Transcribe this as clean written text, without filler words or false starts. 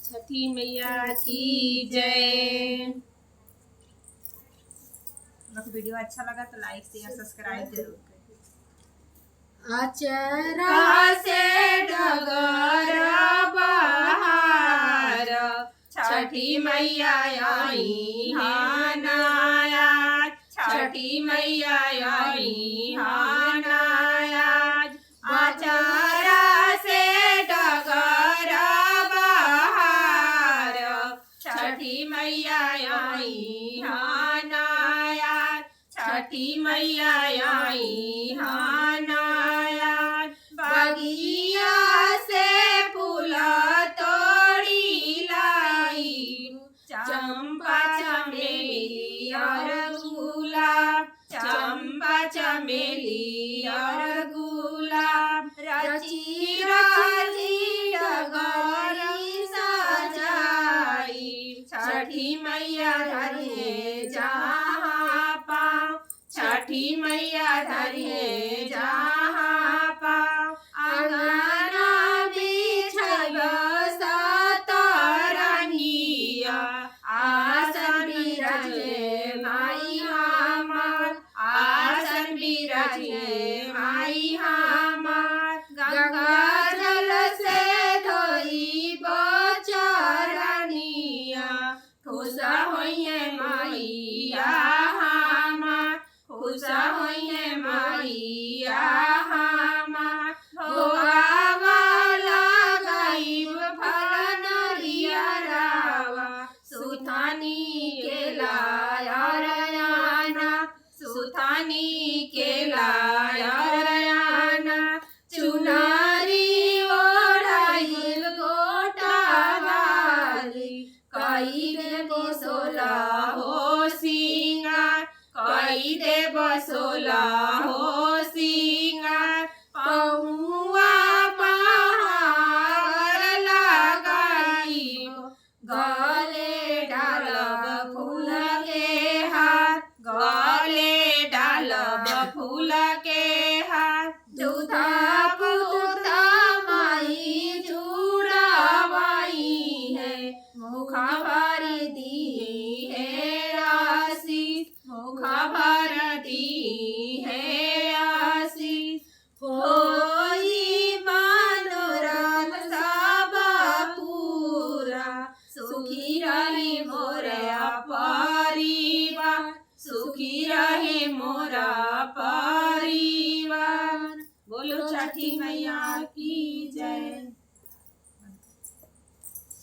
छठी मैया की जय। वीडियो अच्छा लगा तो लाइक शेयर सब्सक्राइब जरूर करें। अचरा से डगर बहार छठी मैया आई हानाया, छठी मैया आई हानाया। अचरा से डगर बहार छठी मैया आई हानाया, छठी मैया आई हानाया। बगिया से फूला तोड़ी लाई, चंपा चमेली और गुलाब, चंपा चमेली और गुलाब। रची रची डगरी सजाई, छठी मैया धरिए जहाँ पाँव, छठी मैया धरिए जहाँ